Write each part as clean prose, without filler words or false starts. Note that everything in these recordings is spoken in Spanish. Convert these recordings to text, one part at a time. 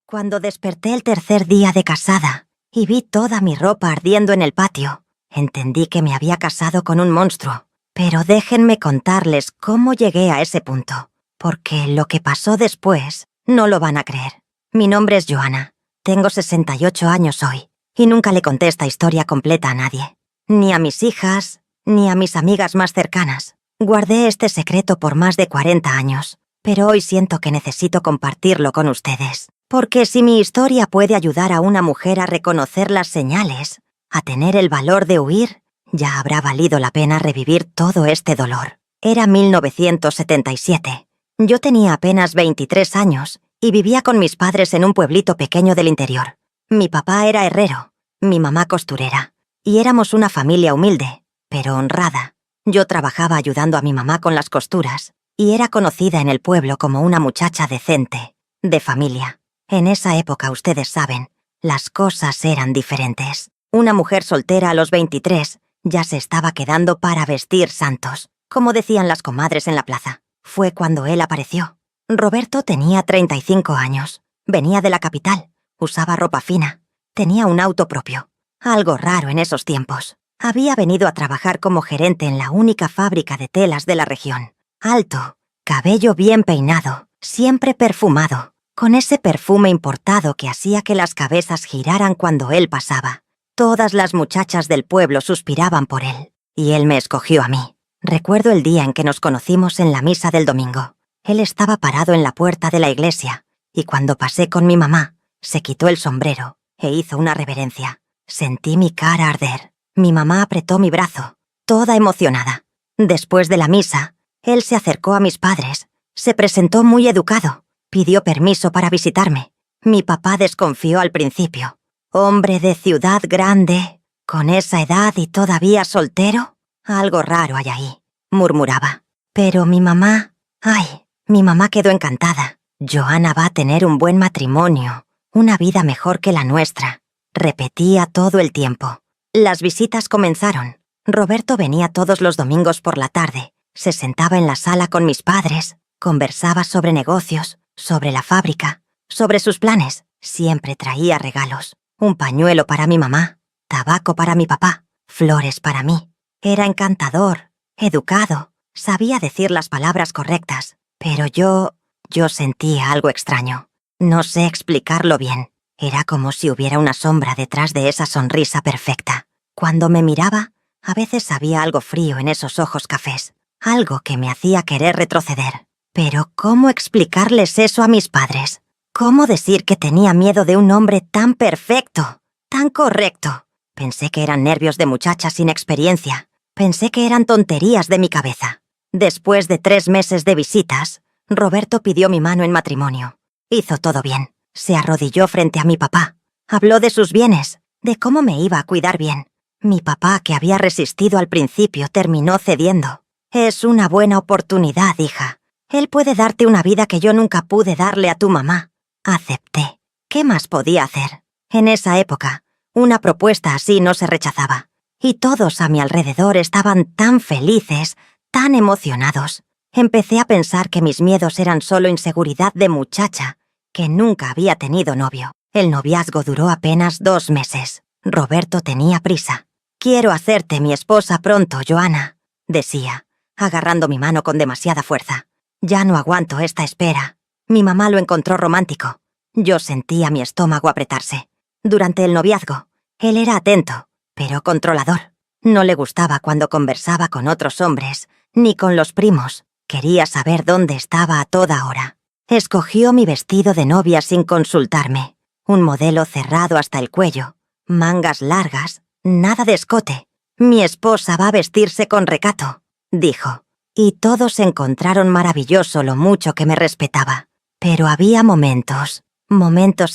Cuando desperté el tercer día de casada y vi toda mi ropa ardiendo en el patio, entendí que me había casado con un monstruo. Pero déjenme contarles cómo llegué a ese punto, porque lo que pasó después no lo van a creer. Mi nombre es Joana, tengo 68 años hoy, y nunca le conté esta historia completa a nadie. Ni a mis hijas, ni a mis amigas más cercanas. Guardé este secreto por más de 40 años, pero hoy siento que necesito compartirlo con ustedes. Porque si mi historia puede ayudar a una mujer a reconocer las señales, a tener el valor de huir, ya habrá valido la pena revivir todo este dolor. Era 1977. Yo tenía apenas 23 años y vivía con mis padres en un pueblito pequeño del interior. Mi papá era herrero, mi mamá costurera, y éramos una familia humilde, pero honrada. Yo trabajaba ayudando a mi mamá con las costuras y era conocida en el pueblo como una muchacha decente, de familia. En esa época, ustedes saben, las cosas eran diferentes. Una mujer soltera a los 23 ya se estaba quedando para vestir santos, como decían las comadres en la plaza. Fue cuando él apareció. Roberto tenía 35 años, venía de la capital, usaba ropa fina, tenía un auto propio. Algo raro en esos tiempos. Había venido a trabajar como gerente en la única fábrica de telas de la región. Alto, cabello bien peinado, siempre perfumado, con ese perfume importado que hacía que las cabezas giraran cuando él pasaba. Todas las muchachas del pueblo suspiraban por él, y él me escogió a mí. Recuerdo el día en que nos conocimos en la misa del domingo. Él estaba parado en la puerta de la iglesia, y cuando pasé con mi mamá, se quitó el sombrero e hizo una reverencia. Sentí mi cara arder. Mi mamá apretó mi brazo, toda emocionada. Después de la misa, él se acercó a mis padres, se presentó muy educado, pidió permiso para visitarme. Mi papá desconfió al principio. Hombre de ciudad grande, con esa edad y todavía soltero, algo raro hay ahí, murmuraba. Pero mi mamá, mi mamá quedó encantada. Joana va a tener un buen matrimonio, una vida mejor que la nuestra, repetía todo el tiempo. Las visitas comenzaron. Roberto venía todos los domingos por la tarde, se sentaba en la sala con mis padres, conversaba sobre negocios, sobre la fábrica, sobre sus planes. Siempre traía regalos. Un pañuelo para mi mamá, tabaco para mi papá, flores para mí. Era encantador, educado, sabía decir las palabras correctas, pero yo sentía algo extraño. No sé explicarlo bien. Era como si hubiera una sombra detrás de esa sonrisa perfecta. Cuando me miraba, a veces había algo frío en esos ojos cafés, algo que me hacía querer retroceder. Pero ¿cómo explicarles eso a mis padres? ¿Cómo decir que tenía miedo de un hombre tan perfecto, tan correcto? Pensé que eran nervios de muchacha sin experiencia. Pensé que eran tonterías de mi cabeza. Después de 3 meses de visitas, Roberto pidió mi mano en matrimonio. Hizo todo bien. Se arrodilló frente a mi papá. Habló de sus bienes, de cómo me iba a cuidar bien. Mi papá, que había resistido al principio, terminó cediendo. Es una buena oportunidad, hija. Él puede darte una vida que yo nunca pude darle a tu mamá. Acepté. ¿Qué más podía hacer? En esa época, una propuesta así no se rechazaba. Y todos a mi alrededor estaban tan felices, tan emocionados. Empecé a pensar que mis miedos eran solo inseguridad de muchacha, que nunca había tenido novio. El noviazgo duró apenas 2 meses. Roberto tenía prisa. «Quiero hacerte mi esposa pronto, Joana», decía, agarrando mi mano con demasiada fuerza. «Ya no aguanto esta espera». Mi mamá lo encontró romántico. Yo sentía mi estómago apretarse. Durante el noviazgo, él era atento, pero controlador. No le gustaba cuando conversaba con otros hombres, ni con los primos. Quería saber dónde estaba a toda hora. Escogió mi vestido de novia sin consultarme. Un modelo cerrado hasta el cuello, mangas largas, nada de escote. «Mi esposa va a vestirse con recato», dijo. Y todos encontraron maravilloso lo mucho que me respetaba. Pero había momentos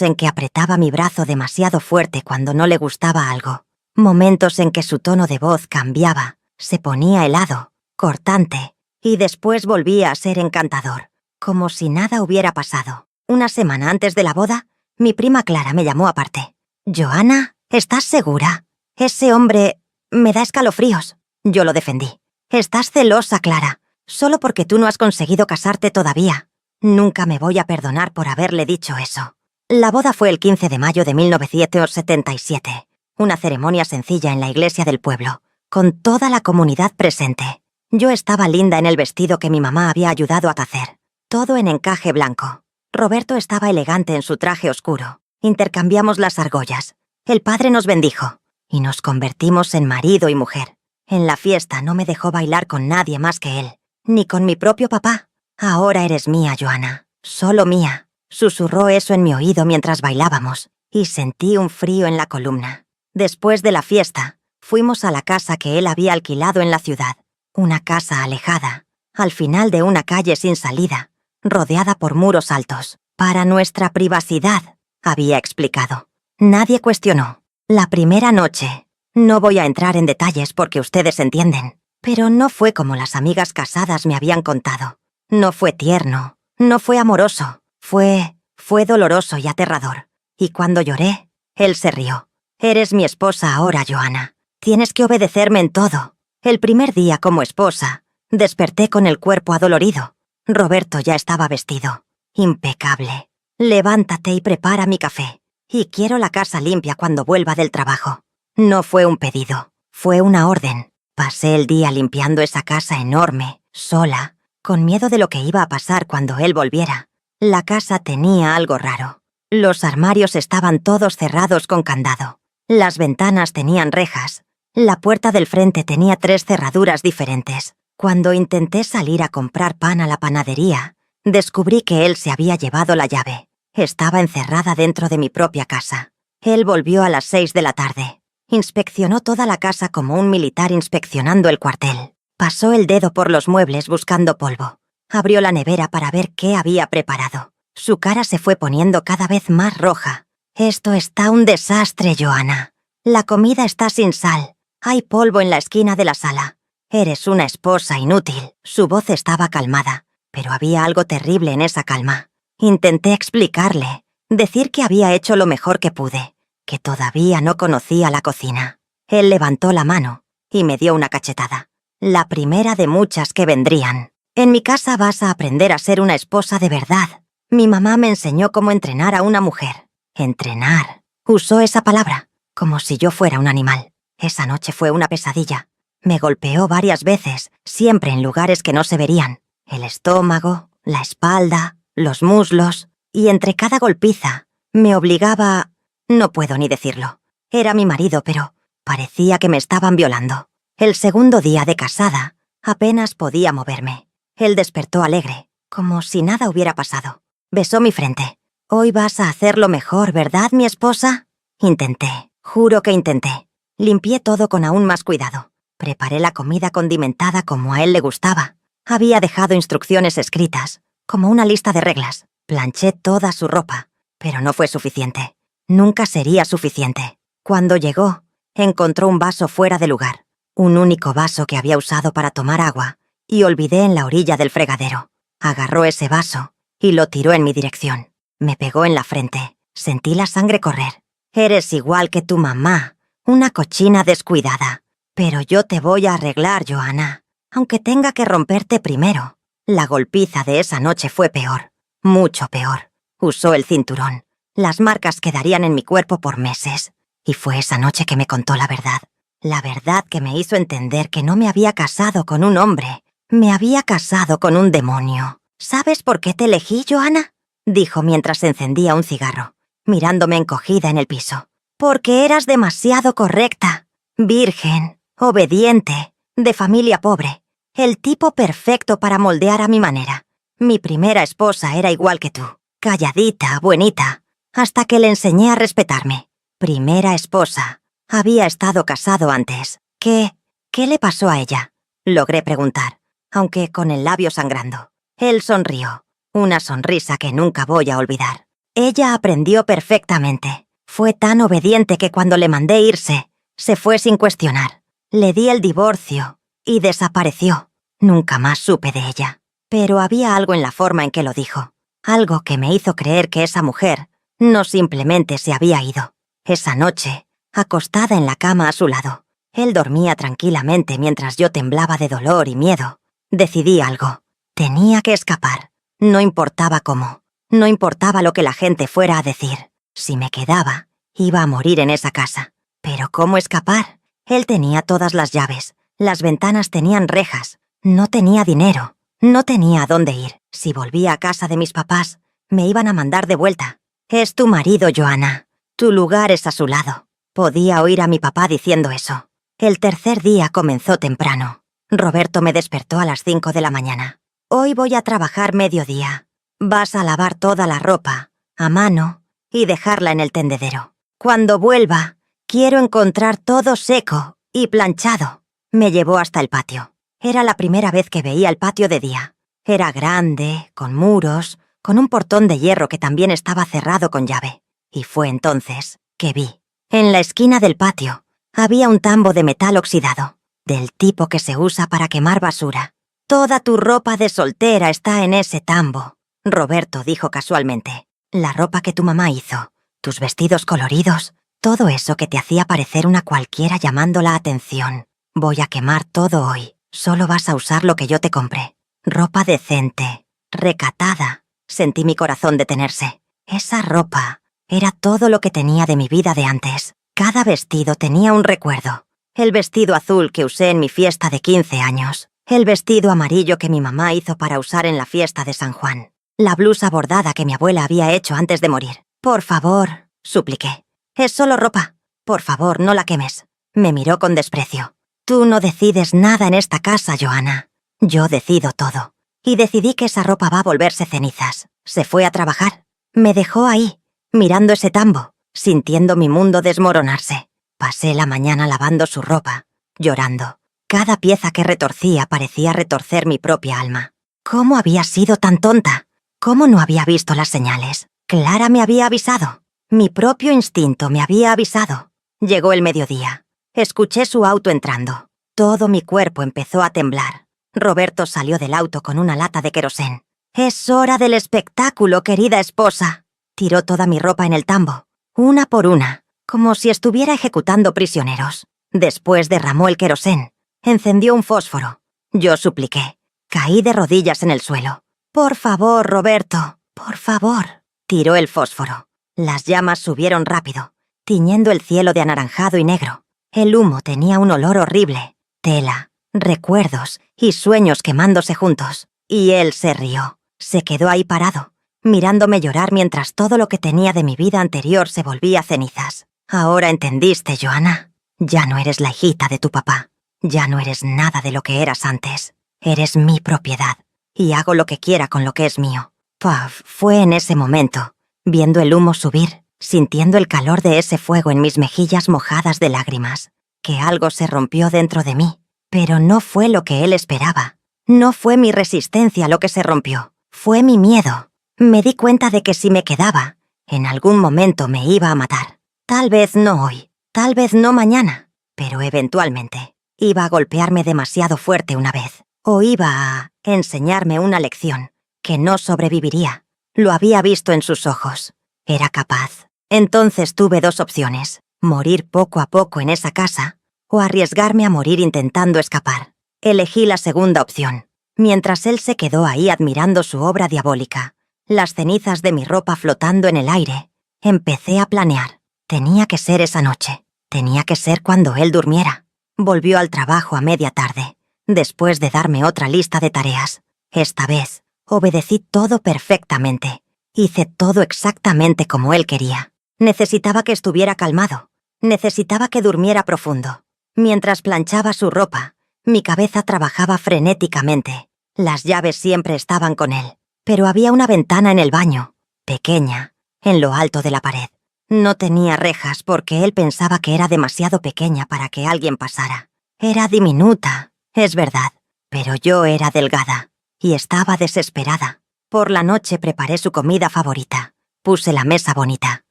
en que apretaba mi brazo demasiado fuerte cuando no le gustaba algo. Momentos en que su tono de voz cambiaba, se ponía helado, cortante, y después volvía a ser encantador, como si nada hubiera pasado. Una semana antes de la boda, mi prima Clara me llamó aparte. «Joana, ¿estás segura? Ese hombre me da escalofríos». Yo lo defendí. «Estás celosa, Clara, solo porque tú no has conseguido casarte todavía». Nunca me voy a perdonar por haberle dicho eso. La boda fue el 15 de mayo de 1977, una ceremonia sencilla en la iglesia del pueblo, con toda la comunidad presente. Yo estaba linda en el vestido que mi mamá había ayudado a hacer, todo en encaje blanco. Roberto estaba elegante en su traje oscuro. Intercambiamos las argollas. El padre nos bendijo, y nos convertimos en marido y mujer. En la fiesta no me dejó bailar con nadie más que él, ni con mi propio papá. «Ahora eres mía, Joanna, solo mía», susurró eso en mi oído mientras bailábamos, y sentí un frío en la columna. Después de la fiesta, fuimos a la casa que él había alquilado en la ciudad, una casa alejada, al final de una calle sin salida, rodeada por muros altos. «Para nuestra privacidad», había explicado. Nadie cuestionó. La primera noche, no voy a entrar en detalles porque ustedes entienden, pero no fue como las amigas casadas me habían contado. No fue tierno, no fue amoroso, fue doloroso y aterrador. Y cuando lloré, él se rió. «Eres mi esposa ahora, Joanna. Tienes que obedecerme en todo». El primer día como esposa, desperté con el cuerpo adolorido. Roberto ya estaba vestido. Impecable. «Levántate y prepara mi café. Y quiero la casa limpia cuando vuelva del trabajo». No fue un pedido, fue una orden. Pasé el día limpiando esa casa enorme, sola, con miedo de lo que iba a pasar cuando él volviera. La casa tenía algo raro. Los armarios estaban todos cerrados con candado. Las ventanas tenían rejas. La puerta del frente tenía 3 cerraduras diferentes. Cuando intenté salir a comprar pan a la panadería, descubrí que él se había llevado la llave. Estaba encerrada dentro de mi propia casa. Él volvió a las 6 de la tarde. Inspeccionó toda la casa como un militar inspeccionando el cuartel. Pasó el dedo por los muebles buscando polvo. Abrió la nevera para ver qué había preparado. Su cara se fue poniendo cada vez más roja. «Esto está un desastre, Joanna. La comida está sin sal. Hay polvo en la esquina de la sala. Eres una esposa inútil». Su voz estaba calmada, pero había algo terrible en esa calma. Intenté explicarle, decir que había hecho lo mejor que pude, que todavía no conocía la cocina. Él levantó la mano y me dio una cachetada. «La primera de muchas que vendrían. En mi casa vas a aprender a ser una esposa de verdad. Mi mamá me enseñó cómo entrenar a una mujer». Entrenar. Usó esa palabra, como si yo fuera un animal. Esa noche fue una pesadilla. Me golpeó varias veces, siempre en lugares que no se verían. El estómago, la espalda, los muslos, y entre cada golpiza me obligaba... No puedo ni decirlo. Era mi marido, pero parecía que me estaban violando. El segundo día de casada, apenas podía moverme. Él despertó alegre, como si nada hubiera pasado. Besó mi frente. «Hoy vas a hacerlo mejor, ¿verdad, mi esposa?» Intenté, juro que intenté. Limpié todo con aún más cuidado. Preparé la comida condimentada como a él le gustaba. Había dejado instrucciones escritas, como una lista de reglas. Planché toda su ropa, pero no fue suficiente. Nunca sería suficiente. Cuando llegó, encontró un vaso fuera de lugar. Un único vaso que había usado para tomar agua, y olvidé en la orilla del fregadero. Agarró ese vaso y lo tiró en mi dirección. Me pegó en la frente. Sentí la sangre correr. «Eres igual que tu mamá, una cochina descuidada. Pero yo te voy a arreglar, Joanna, aunque tenga que romperte primero». La golpiza de esa noche fue peor, mucho peor. Usó el cinturón. Las marcas quedarían en mi cuerpo por meses. Y fue esa noche que me contó la verdad. La verdad que me hizo entender que no me había casado con un hombre. Me había casado con un demonio. «¿Sabes por qué te elegí, Joanna?», dijo mientras encendía un cigarro, mirándome encogida en el piso. «Porque eras demasiado correcta. Virgen, obediente, de familia pobre. El tipo perfecto para moldear a mi manera. Mi primera esposa era igual que tú, calladita, buenita, hasta que le enseñé a respetarme. Primera esposa. Había estado casado antes. ¿Qué le pasó a ella?», logré preguntar, aunque con el labio sangrando. Él sonrió, una sonrisa que nunca voy a olvidar. «Ella aprendió perfectamente. Fue tan obediente que cuando le mandé irse, se fue sin cuestionar. Le di el divorcio y desapareció. Nunca más supe de ella. Pero había algo en la forma en que lo dijo. Algo que me hizo creer que esa mujer no simplemente se había ido. Esa noche, acostada en la cama a su lado, él dormía tranquilamente mientras yo temblaba de dolor y miedo. Decidí algo. Tenía que escapar. No importaba cómo. No importaba lo que la gente fuera a decir. Si me quedaba, iba a morir en esa casa. Pero ¿cómo escapar? Él tenía todas las llaves. Las ventanas tenían rejas. No tenía dinero. No tenía a dónde ir. Si volvía a casa de mis papás, me iban a mandar de vuelta. Es tu marido, Joanna. Tu lugar es a su lado. Podía oír a mi papá diciendo eso. El tercer día comenzó temprano. Roberto me despertó a las 5 de la mañana. Hoy voy a trabajar mediodía. Vas a lavar toda la ropa, a mano, y dejarla en el tendedero. Cuando vuelva, quiero encontrar todo seco y planchado. Me llevó hasta el patio. Era la primera vez que veía el patio de día. Era grande, con muros, con un portón de hierro que también estaba cerrado con llave. Y fue entonces que vi. En la esquina del patio había un tambo de metal oxidado, del tipo que se usa para quemar basura. Toda tu ropa de soltera está en ese tambo, Roberto dijo casualmente. La ropa que tu mamá hizo, tus vestidos coloridos, todo eso que te hacía parecer una cualquiera llamando la atención. Voy a quemar todo hoy. Solo vas a usar lo que yo te compré. Ropa decente, recatada. Sentí mi corazón detenerse. Esa ropa era todo lo que tenía de mi vida de antes. Cada vestido tenía un recuerdo. El vestido azul que usé en mi fiesta de 15 años. El vestido amarillo que mi mamá hizo para usar en la fiesta de San Juan. La blusa bordada que mi abuela había hecho antes de morir. Por favor, supliqué. Es solo ropa. Por favor, no la quemes. Me miró con desprecio. Tú no decides nada en esta casa, Joanna. Yo decido todo. Y decidí que esa ropa va a volverse cenizas. Se fue a trabajar. Me dejó ahí, mirando ese tambo, sintiendo mi mundo desmoronarse. Pasé la mañana lavando su ropa, llorando. Cada pieza que retorcía parecía retorcer mi propia alma. ¿Cómo había sido tan tonta? ¿Cómo no había visto las señales? Clara me había avisado. Mi propio instinto me había avisado. Llegó el mediodía. Escuché su auto entrando. Todo mi cuerpo empezó a temblar. Roberto salió del auto con una lata de querosén. «Es hora del espectáculo, querida esposa». Tiró toda mi ropa en el tambo, una por una, como si estuviera ejecutando prisioneros. Después derramó el querosén. Encendió un fósforo. Yo supliqué. Caí de rodillas en el suelo. «Por favor, Roberto, por favor». Tiró el fósforo. Las llamas subieron rápido, tiñendo el cielo de anaranjado y negro. El humo tenía un olor horrible. Tela, recuerdos y sueños quemándose juntos. Y él se rió. Se quedó ahí parado, mirándome llorar mientras todo lo que tenía de mi vida anterior se volvía cenizas. Ahora entendiste, Joanna. Ya no eres la hijita de tu papá. Ya no eres nada de lo que eras antes. Eres mi propiedad. Y hago lo que quiera con lo que es mío. Puff, fue en ese momento, viendo el humo subir, sintiendo el calor de ese fuego en mis mejillas mojadas de lágrimas, que algo se rompió dentro de mí. Pero no fue lo que él esperaba. No fue mi resistencia lo que se rompió. Fue mi miedo. Me di cuenta de que si me quedaba, en algún momento me iba a matar. Tal vez no hoy, tal vez no mañana, pero eventualmente iba a golpearme demasiado fuerte una vez, o iba a enseñarme una lección que no sobreviviría. Lo había visto en sus ojos. Era capaz. Entonces tuve dos opciones: morir poco a poco en esa casa, o arriesgarme a morir intentando escapar. Elegí la segunda opción. Mientras él se quedó ahí admirando su obra diabólica, las cenizas de mi ropa flotando en el aire, empecé a planear. Tenía que ser esa noche. Tenía que ser cuando él durmiera. Volvió al trabajo a media tarde, después de darme otra lista de tareas. Esta vez, obedecí todo perfectamente. Hice todo exactamente como él quería. Necesitaba que estuviera calmado. Necesitaba que durmiera profundo. Mientras planchaba su ropa, mi cabeza trabajaba frenéticamente. Las llaves siempre estaban con él, pero había una ventana en el baño, pequeña, en lo alto de la pared. No tenía rejas porque él pensaba que era demasiado pequeña para que alguien pasara. Era diminuta, es verdad, pero yo era delgada y estaba desesperada. Por la noche preparé su comida favorita. Puse la mesa bonita.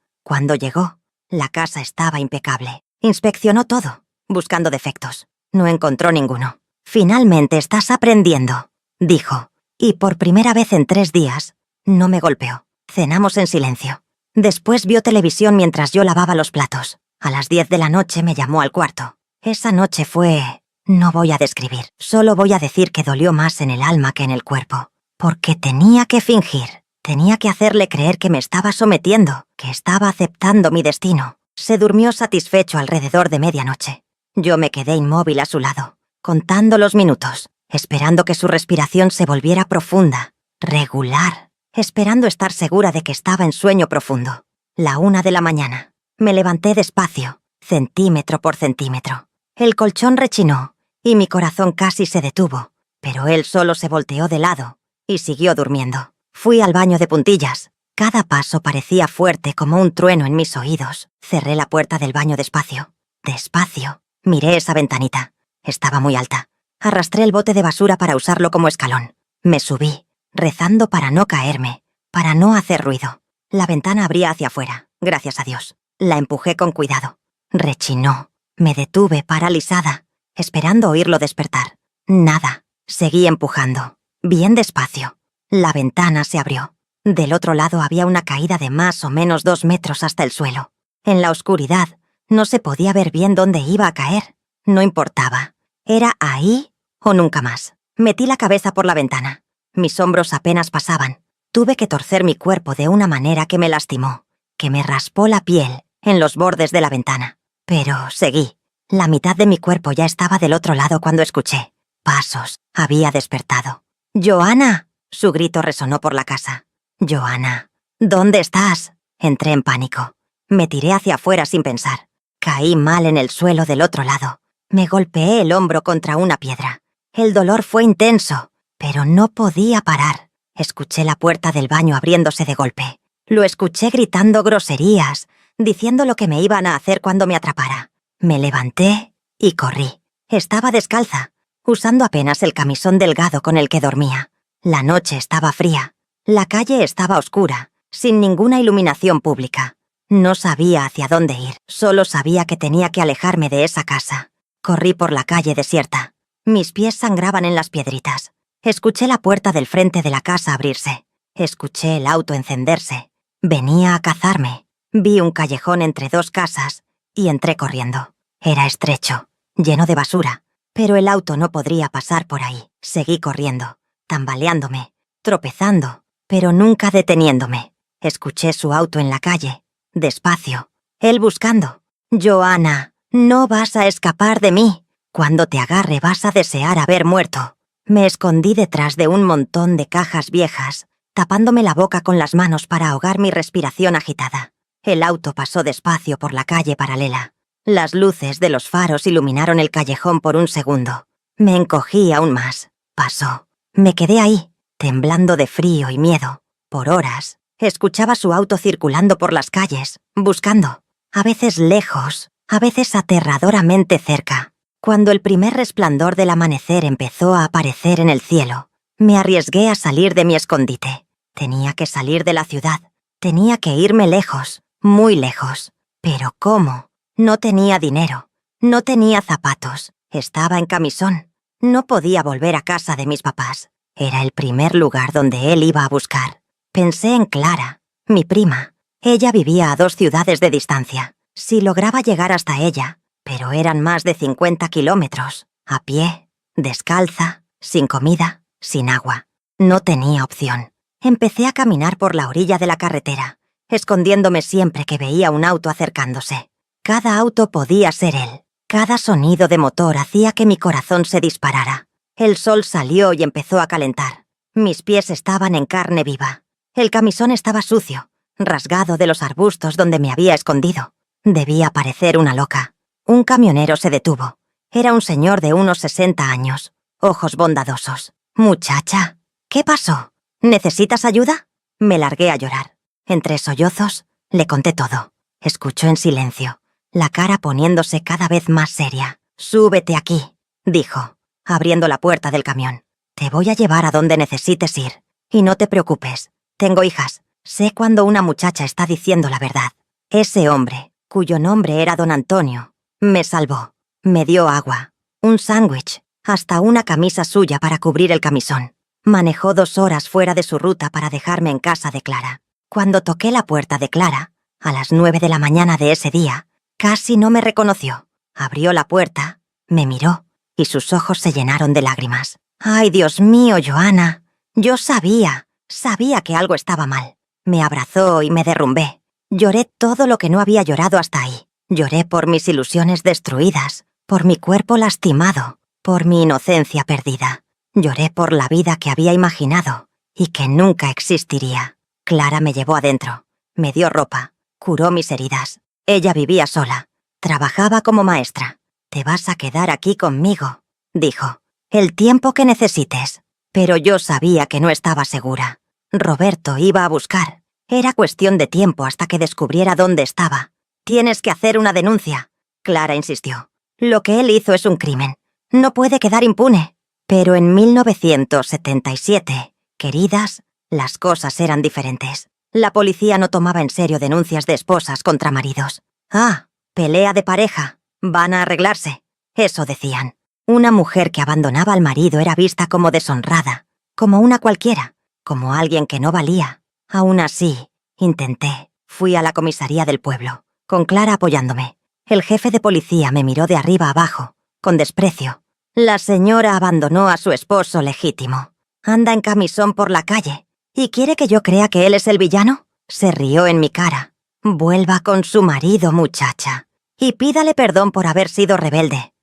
Cuando llegó, la casa estaba impecable. Inspeccionó todo, buscando defectos. No encontró ninguno. «Finalmente estás aprendiendo», dijo, y por primera vez en 3 días, no me golpeó. Cenamos en silencio. Después vio televisión mientras yo lavaba los platos. A las 10 de la noche me llamó al cuarto. Esa noche fue... no voy a describir, solo voy a decir que dolió más en el alma que en el cuerpo, porque tenía que fingir. Tenía que hacerle creer que me estaba sometiendo, que estaba aceptando mi destino. Se durmió satisfecho alrededor de medianoche. Yo me quedé inmóvil a su lado, contando los minutos, esperando que su respiración se volviera profunda, regular, esperando estar segura de que estaba en sueño profundo. 1:00 de la mañana. Me levanté despacio, centímetro por centímetro. El colchón rechinó y mi corazón casi se detuvo, pero él solo se volteó de lado y siguió durmiendo. Fui al baño de puntillas. Cada paso parecía fuerte como un trueno en mis oídos. Cerré la puerta del baño despacio. Despacio. Miré esa ventanita. Estaba muy alta. Arrastré el bote de basura para usarlo como escalón. Me subí, rezando para no caerme, para no hacer ruido. La ventana abría hacia afuera, gracias a Dios. La empujé con cuidado. Rechinó. Me detuve paralizada, esperando oírlo despertar. Nada. Seguí empujando. Bien despacio. La ventana se abrió. Del otro lado había una caída de más o menos 2 metros hasta el suelo. En la oscuridad, no se podía ver bien dónde iba a caer. No importaba. Era ahí o nunca más. Metí la cabeza por la ventana. Mis hombros apenas pasaban. Tuve que torcer mi cuerpo de una manera que me lastimó, que me raspó la piel en los bordes de la ventana. Pero seguí. La mitad de mi cuerpo ya estaba del otro lado cuando escuché pasos. Había despertado. ¡Johanna! Su grito resonó por la casa. «Johanna, ¿dónde estás?» Entré en pánico. Me tiré hacia afuera sin pensar. Caí mal en el suelo del otro lado. Me golpeé el hombro contra una piedra. El dolor fue intenso, pero no podía parar. Escuché la puerta del baño abriéndose de golpe. Lo escuché gritando groserías, diciendo lo que me iban a hacer cuando me atrapara. Me levanté y corrí. Estaba descalza, usando apenas el camisón delgado con el que dormía. La noche estaba fría. La calle estaba oscura, sin ninguna iluminación pública. No sabía hacia dónde ir, solo sabía que tenía que alejarme de esa casa. Corrí por la calle desierta. Mis pies sangraban en las piedritas. Escuché la puerta del frente de la casa abrirse. Escuché el auto encenderse. Venía a cazarme. Vi un callejón entre 2 casas y entré corriendo. Era estrecho, lleno de basura, pero el auto no podría pasar por ahí. Seguí corriendo, tambaleándome, tropezando, pero nunca deteniéndome. Escuché su auto en la calle, despacio, él buscando. «Johanna, no vas a escapar de mí. Cuando te agarre vas a desear haber muerto». Me escondí detrás de un montón de cajas viejas, tapándome la boca con las manos para ahogar mi respiración agitada. El auto pasó despacio por la calle paralela. Las luces de los faros iluminaron el callejón por un segundo. Me encogí aún más. Pasó. Me quedé ahí, temblando de frío y miedo. Por horas, escuchaba su auto circulando por las calles, buscando. A veces lejos, a veces aterradoramente cerca. Cuando el primer resplandor del amanecer empezó a aparecer en el cielo, me arriesgué a salir de mi escondite. Tenía que salir de la ciudad. Tenía que irme lejos, muy lejos. ¿Pero cómo? No tenía dinero. No tenía zapatos. Estaba en camisón. No podía volver a casa de mis papás. Era el primer lugar donde él iba a buscar. Pensé en Clara, mi prima. Ella vivía a 2 ciudades de distancia. Si lograba llegar hasta ella, pero eran más de 50 kilómetros, a pie, descalza, sin comida, sin agua. No tenía opción. Empecé a caminar por la orilla de la carretera, escondiéndome siempre que veía un auto acercándose. Cada auto podía ser él. Cada sonido de motor hacía que mi corazón se disparara. El sol salió y empezó a calentar. Mis pies estaban en carne viva. El camisón estaba sucio, rasgado de los arbustos donde me había escondido. Debía parecer una loca. Un camionero se detuvo. Era un señor de unos 60 años, ojos bondadosos. «Muchacha, ¿qué pasó? ¿Necesitas ayuda?» Me largué a llorar. Entre sollozos, le conté todo. Escuchó en silencio, la cara poniéndose cada vez más seria. «Súbete aquí», dijo, abriendo la puerta del camión. «Te voy a llevar a donde necesites ir. Y no te preocupes, tengo hijas. Sé cuando una muchacha está diciendo la verdad». Ese hombre, cuyo nombre era don Antonio, me salvó. Me dio agua, un sándwich, hasta una camisa suya para cubrir el camisón. Manejó 2 horas fuera de su ruta para dejarme en casa de Clara. Cuando toqué la puerta de Clara, a las 9 de la mañana de ese día, casi no me reconoció. Abrió la puerta, me miró, y sus ojos se llenaron de lágrimas. «Ay, Dios mío, Johanna, yo sabía Sabía que algo estaba mal. Me abrazó y me derrumbé. Lloré todo lo que no había llorado hasta ahí. Lloré por mis ilusiones destruidas, por mi cuerpo lastimado, por mi inocencia perdida. Lloré por la vida que había imaginado y que nunca existiría. Clara me llevó adentro, me dio ropa, curó mis heridas. Ella vivía sola, trabajaba como maestra. «Te vas a quedar aquí conmigo», dijo, «el tiempo que necesites». Pero yo sabía que no estaba segura. Roberto iba a buscar. Era cuestión de tiempo hasta que descubriera dónde estaba. «Tienes que hacer una denuncia», Clara insistió. «Lo que él hizo es un crimen. No puede quedar impune». Pero en 1977, queridas, las cosas eran diferentes. La policía no tomaba en serio denuncias de esposas contra maridos. «Ah, pelea de pareja. Van a arreglarse». Eso decían. Una mujer que abandonaba al marido era vista como deshonrada, como una cualquiera, como alguien que no valía. Aún así, intenté. Fui a la comisaría del pueblo, con Clara apoyándome. El jefe de policía me miró de arriba abajo, con desprecio. «La señora abandonó a su esposo legítimo. Anda en camisón por la calle. ¿Y quiere que yo crea que él es el villano?». Se rió en mi cara. «Vuelva con su marido, muchacha, y pídale perdón por haber sido rebelde».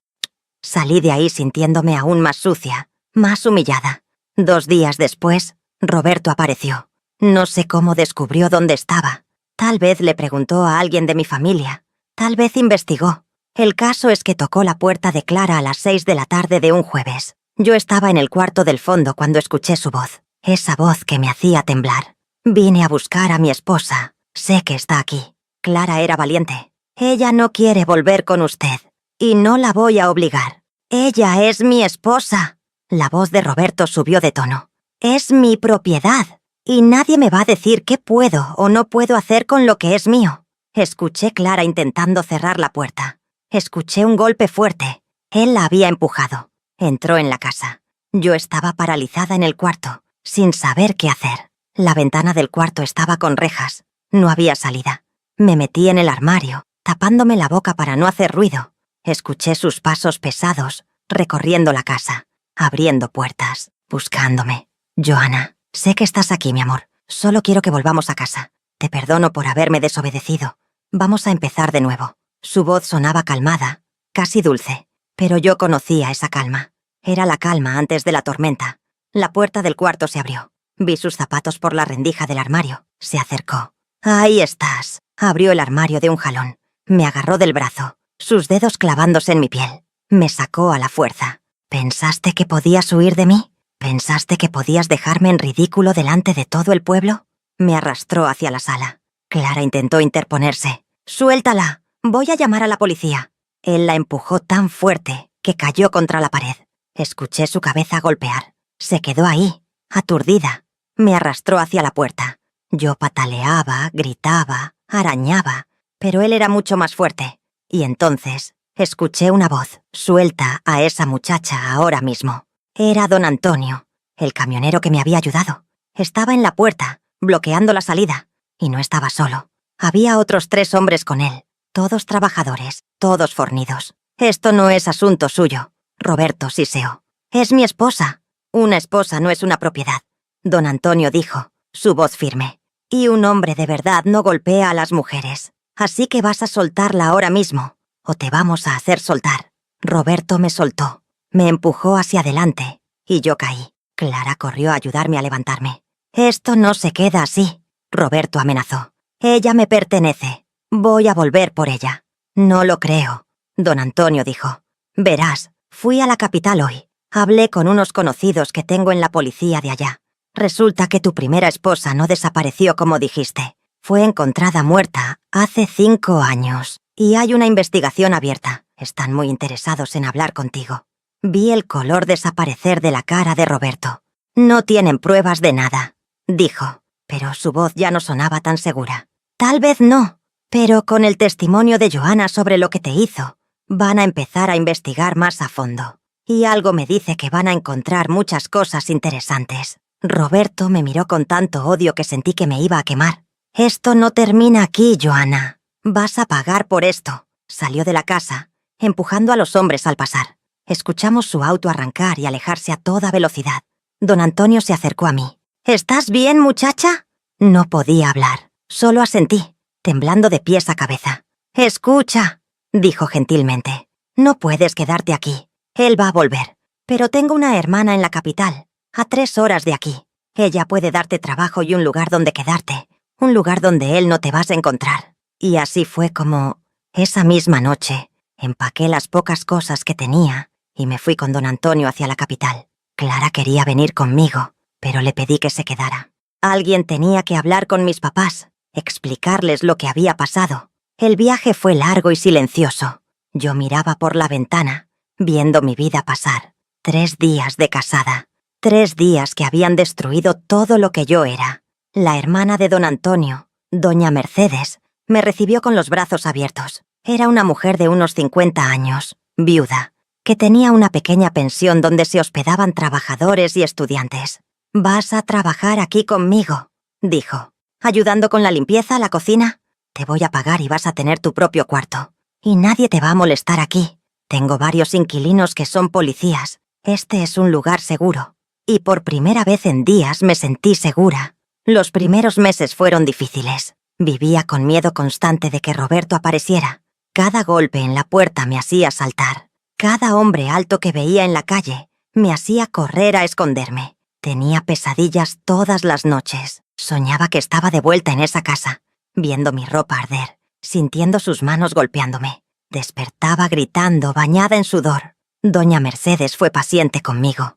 Salí de ahí sintiéndome aún más sucia, más humillada. 2 días después, Roberto apareció. No sé cómo descubrió dónde estaba. Tal vez le preguntó a alguien de mi familia. Tal vez investigó. El caso es que tocó la puerta de Clara a las 6 de la tarde de un jueves. Yo estaba en el cuarto del fondo cuando escuché su voz. Esa voz que me hacía temblar. «Vine a buscar a mi esposa. Sé que está aquí». Clara era valiente. «Ella no quiere volver con usted. Y no la voy a obligar. Ella es mi esposa». La voz de Roberto subió de tono. «Es mi propiedad. Y nadie me va a decir qué puedo o no puedo hacer con lo que es mío». Escuché Clara intentando cerrar la puerta. Escuché un golpe fuerte. Él la había empujado. Entró en la casa. Yo estaba paralizada en el cuarto, sin saber qué hacer. La ventana del cuarto estaba con rejas. No había salida. Me metí en el armario, tapándome la boca para no hacer ruido. Escuché sus pasos pesados, recorriendo la casa, abriendo puertas, buscándome. «Johanna, sé que estás aquí, mi amor. Solo quiero que volvamos a casa. Te perdono por haberme desobedecido. Vamos a empezar de nuevo». Su voz sonaba calmada, casi dulce, pero yo conocía esa calma. Era la calma antes de la tormenta. La puerta del cuarto se abrió. Vi sus zapatos por la rendija del armario. Se acercó. «Ahí estás». Abrió el armario de un jalón. Me agarró del brazo, sus dedos clavándose en mi piel. Me sacó a la fuerza. «¿Pensaste que podías huir de mí? ¿Pensaste que podías dejarme en ridículo delante de todo el pueblo?». Me arrastró hacia la sala. Clara intentó interponerse. «Suéltala. Voy a llamar a la policía». Él la empujó tan fuerte que cayó contra la pared. Escuché su cabeza golpear. Se quedó ahí, aturdida. Me arrastró hacia la puerta. Yo pataleaba, gritaba, arañaba, pero él era mucho más fuerte. Y entonces escuché una voz. «Suelta a esa muchacha ahora mismo». Era don Antonio, el camionero que me había ayudado. Estaba en la puerta, bloqueando la salida. Y no estaba solo. Había otros 3 hombres con él. Todos trabajadores, todos fornidos. «Esto no es asunto suyo», Roberto siseó. «Es mi esposa». «Una esposa no es una propiedad», don Antonio dijo, su voz firme. «Y un hombre de verdad no golpea a las mujeres. Así que vas a soltarla ahora mismo, o te vamos a hacer soltar». Roberto me soltó. Me empujó hacia adelante, y yo caí. Clara corrió a ayudarme a levantarme. «Esto no se queda así», Roberto amenazó. «Ella me pertenece. Voy a volver por ella». «No lo creo», don Antonio dijo. «Verás, fui a la capital hoy. Hablé con unos conocidos que tengo en la policía de allá. Resulta que tu primera esposa no desapareció como dijiste. Fue encontrada muerta hace 5 años. Y hay una investigación abierta. Están muy interesados en hablar contigo». Vi el color desaparecer de la cara de Roberto. «No tienen pruebas de nada», dijo, pero su voz ya no sonaba tan segura. «Tal vez no, pero con el testimonio de Johanna sobre lo que te hizo, van a empezar a investigar más a fondo. Y algo me dice que van a encontrar muchas cosas interesantes». Roberto me miró con tanto odio que sentí que me iba a quemar. «Esto no termina aquí, Johanna. Vas a pagar por esto». Salió de la casa, empujando a los hombres al pasar. Escuchamos su auto arrancar y alejarse a toda velocidad. Don Antonio se acercó a mí. ¿Estás bien, muchacha? No podía hablar, solo asentí, temblando de pies a cabeza. Escucha, dijo gentilmente. No puedes quedarte aquí. Él va a volver. Pero tengo una hermana en la capital, a 3 horas de aquí. Ella puede darte trabajo y un lugar donde quedarte, un lugar donde él no te vas a encontrar. Y así fue como, esa misma noche, empaqué las pocas cosas que tenía y me fui con don Antonio hacia la capital. Clara quería venir conmigo, pero le pedí que se quedara. Alguien tenía que hablar con mis papás, explicarles lo que había pasado. El viaje fue largo y silencioso. Yo miraba por la ventana, viendo mi vida pasar. 3 días de casada. 3 días que habían destruido todo lo que yo era. La hermana de don Antonio, doña Mercedes, me recibió con los brazos abiertos. Era una mujer de unos 50 años, viuda, que tenía una pequeña pensión donde se hospedaban trabajadores y estudiantes. «Vas a trabajar aquí conmigo», dijo. «Ayudando con la limpieza, la cocina. Te voy a pagar y vas a tener tu propio cuarto. Y nadie te va a molestar aquí. Tengo varios inquilinos que son policías. Este es un lugar seguro». Y por primera vez en días me sentí segura. Los primeros meses fueron difíciles. Vivía con miedo constante de que Roberto apareciera. Cada golpe en la puerta me hacía saltar. Cada hombre alto que veía en la calle me hacía correr a esconderme. Tenía pesadillas todas las noches. Soñaba que estaba de vuelta en esa casa, viendo mi ropa arder, sintiendo sus manos golpeándome. Despertaba gritando, bañada en sudor. Doña Mercedes fue paciente conmigo.